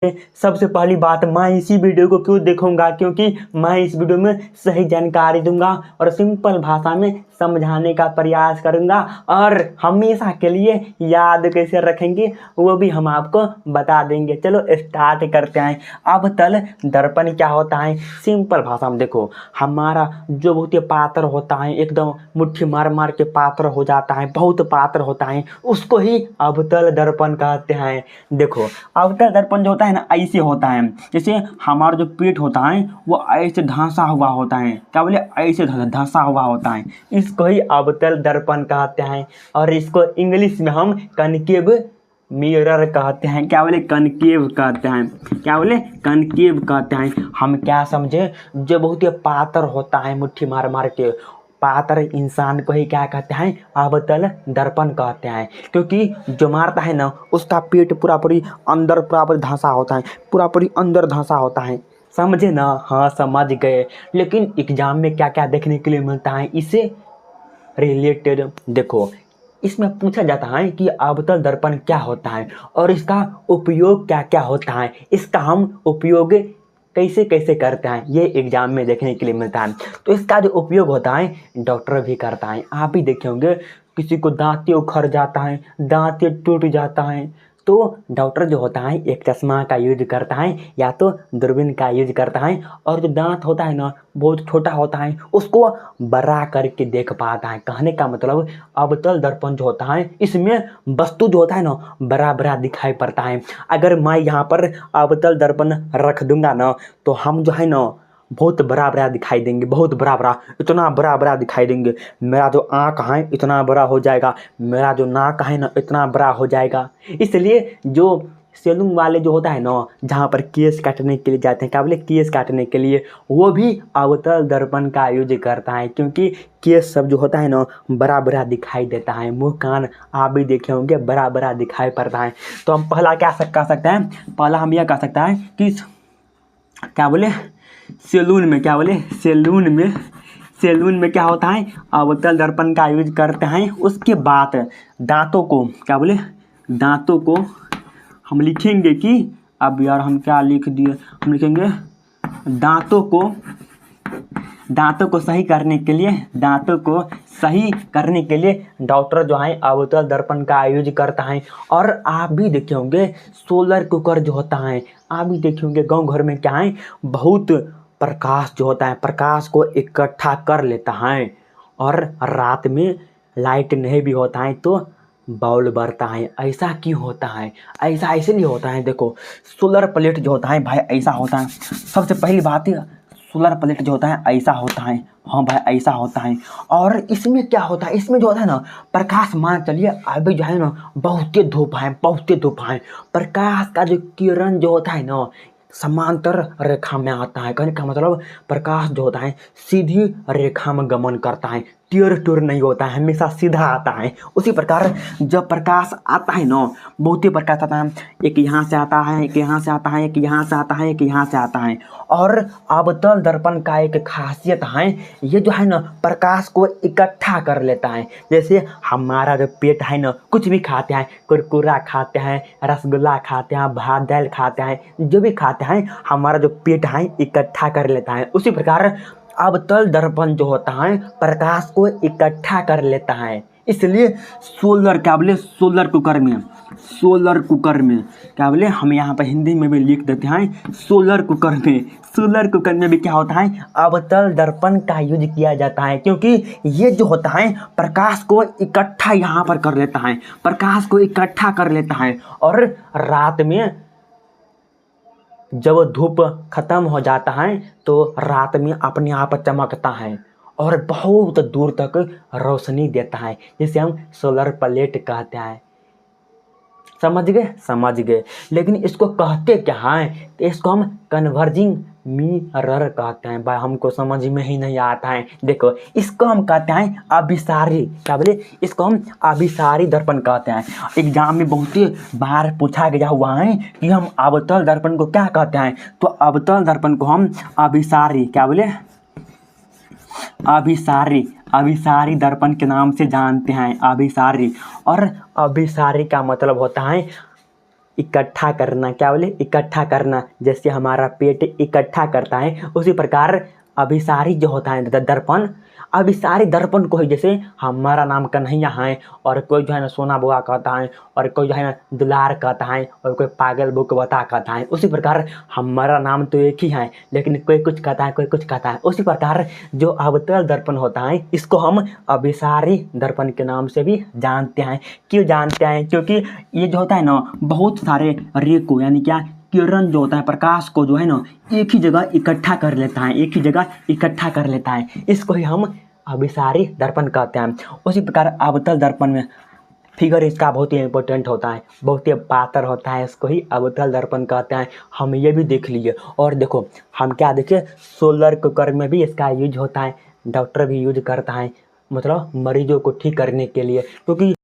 सबसे पहली बात, मैं इसी वीडियो को क्यों देखूंगा, क्योंकि मैं इस वीडियो में सही जानकारी दूंगा और सिंपल भाषा में समझाने का प्रयास करूंगा और हमेशा के लिए याद कैसे रखेंगे वो भी हम आपको बता देंगे। चलो स्टार्ट करते हैं। अवतल दर्पण क्या होता है? सिंपल भाषा में देखो, हमारा जो बहुत पात्र होता है, एकदम मुट्ठी मार मार के पात्र हो जाता है, बहुत पात्र होता है, उसको ही अवतल दर्पण कहते हैं। देखो, अवतल दर्पण जो होता है ना, ऐसे होता है जैसे हमारा जो पेट होता है वो ऐसे धंसा हुआ होता है। क्या बोले? ऐसे धंसा हुआ होता है, इसको ही अवतल दर्पण कहते हैं। और इसको इंग्लिश में हम कनकेव मिरर कहते हैं। क्या बोले? कनकेव कहते हैं। क्या बोले? कनकेव कहते हैं। हम क्या समझे? जो बहुत ही पातर होता है, मुट्ठी मार मार के पातर इंसान को ही क्या कहते हैं? अवतल दर्पण कहते हैं। क्योंकि जो मारता है ना, उसका पेट पूरा पूरी अंदर पूरा पूरी धंसा होता है, पूरा पूरी अंदर धंसा होता है। समझे ना? हाँ, समझ गए। लेकिन एग्जाम में क्या क्या देखने के लिए मिलता है इससे रिलेटेड? देखो, इसमें पूछा जाता है कि अवतल दर्पण क्या होता है और इसका उपयोग क्या क्या होता है, इसका हम उपयोग कैसे कैसे करते हैं, ये एग्जाम में देखने के लिए मिलता है। तो इसका जो उपयोग होता है डॉक्टर भी करता है। आप भी देखे होंगे, किसी को दांत उखड़ जाता है, दांत टूट जाता है, तो डॉक्टर जो होता है एक चश्मा का यूज करता है या तो दूरबीन का यूज करता है, और जो दांत होता है ना बहुत छोटा होता है, उसको बड़ा करके देख पाता है। कहने का मतलब अवतल दर्पण जो होता है इसमें वस्तु जो होता है ना बड़ा बड़ा दिखाई पड़ता है। अगर मैं यहाँ पर अवतल दर्पण रख दूंगा ना तो हम जो है ना बहुत बड़ा बड़ा दिखाई देंगे, बहुत बड़ा बड़ा, इतना बड़ा बड़ा दिखाई देंगे। मेरा जो आँख है इतना बड़ा हो जाएगा, मेरा जो नाक है ना इतना बड़ा हो जाएगा। इसलिए जो सैलून वाले जो होता है ना, जहाँ पर केस काटने के लिए जाते हैं, क्या बोले? केस काटने के लिए, वो भी अवतल दर्पण का यूज करता है। क्योंकि केस सब जो होता है ना बड़ा बड़ा दिखाई देता है, मुँह कान आप भी देखे होंगे बड़ा बड़ा दिखाई पड़ता है। तो हम पहला क्या कह सकते हैं? पहला हम यह कह सकते हैं कि क्या बोले, सैलून में, क्या बोले, सैलून में क्या होता है? अवतल दर्पण का यूज करते हैं। उसके बाद दांतों को, क्या बोले, दांतों को हम लिखेंगे कि, अब यार हम क्या लिख दिए, हम लिखेंगे दांतों को सही करने के लिए, दांतों को सही करने के लिए डॉक्टर जो है अवतल दर्पण का यूज करता है। और आप भी देखे होंगे सोलर कुकर जो होता है, आप भी देखे होंगे गाँव घर में क्या है, बहुत प्रकाश जो होता है, प्रकाश को इकट्ठा कर लेता है, और रात में लाइट नहीं भी होता है तो बल्ब बढ़ता है। ऐसा क्यों होता है? ऐसा इसलिए होता है, देखो सोलर प्लेट जो होता है भाई ऐसा होता है। सबसे पहली बात है, सोलर प्लेट जो होता है ऐसा होता है। हाँ भाई, ऐसा होता है। और इसमें क्या होता है, इसमें जो होता है ना प्रकाश, मान चलिए अभी जो है ना बहुत धूप है, प्रकाश का जो किरण जो होता है ना समांतर रेखा में आता है। कहने का मतलब प्रकाश जो होता है सीधी रेखा में गमन करता है, टेढ़ टूर नहीं होता है, हमेशा सीधा आता है। उसी प्रकार जब प्रकाश आता है ना, बहुत ही प्रकाश आता है, एक यहाँ से आता है, एक यहाँ से आता है, एक यहाँ से आता है, एक यहाँ से आता है। और अवतल दर्पण का एक खासियत है, ये जो है ना प्रकाश को इकट्ठा कर लेता है। जैसे हमारा जो पेट है ना, कुछ भी खाते हैं, कुरकुरा खाते हैं, रसगुल्ला खाते हैं, भात दाल खाते हैं, जो भी खाते हैं, हमारा जो पेट है इकट्ठा कर लेता है। उसी प्रकार अवतल दर्पण जो होता है प्रकाश को इकट्ठा कर लेता है। इसलिए सोलर, क्या बोले, सोलर कुकर में क्या बोले, हम यहाँ पर हिंदी में भी लिख देते हैं सोलर कुकर में भी क्या होता है? अवतल दर्पण का यूज किया जाता है। क्योंकि ये जो होता है प्रकाश को इकट्ठा यहाँ पर कर लेता है, प्रकाश को इकट्ठा कर लेता है, और रात में जब धूप खत्म हो जाता है तो रात में अपने आप चमकता है और बहुत दूर तक रोशनी देता है, जिसे हम सोलर प्लेट कहते हैं। समझ गए। लेकिन इसको कहते क्या है? तो इसको हम कन्वर्जिंग मिरर कहते हैं। भाई हमको समझ में ही नहीं आता है। देखो, इसको हम कहते हैं अभिसारी, क्या बोले, इसको हम अभिसारी दर्पण कहते हैं। एग्जाम में बहुत ही बार पूछा गया हुआ है कि हम अवतल दर्पण को क्या कहते हैं, तो अवतल दर्पण को हम अभिसारी, क्या बोले, अभिसारी दर्पण के नाम से जानते हैं, अभिसारी। और अभिसारी का मतलब होता है इकट्ठा करना, क्या बोले, इकट्ठा करना। जैसे हमारा पेट इकट्ठा करता है, उसी प्रकार अभिसारी जो होता है दर्पण, अभिसारी दर्पण को ही, जैसे हमारा नाम कन्हैया है और कोई जो है ना सोना बुआ कहता है, और कोई जो है ना दुलार कहता है, और कोई पागल बुक बता कहता है। उसी प्रकार हमारा नाम तो एक ही है, लेकिन कोई कुछ कहता है, कोई कुछ कहता है। उसी प्रकार जो अवतल दर्पण होता है, इसको हम अभिसारी दर्पण के नाम से भी जानते हैं। क्यों जानते हैं? क्योंकि ये जो होता है ना, बहुत सारे रे को, यानी क्या, किरण जो होता है, प्रकाश को जो है ना एक ही जगह इकट्ठा कर लेता है, एक ही जगह इकट्ठा कर लेता है। इसको ही हम अभिसारी दर्पण कहते हैं। उसी प्रकार अवतल दर्पण में फिगर इसका बहुत ही इंपॉर्टेंट होता है, बहुत ही पातर होता है, इसको ही अवतल दर्पण कहते हैं। हम ये भी देख लिए। और देखो हम क्या देखे, सोलर कुकर में भी इसका यूज होता है, डॉक्टर भी यूज करता है, मतलब मरीजों को ठीक करने के लिए। क्योंकि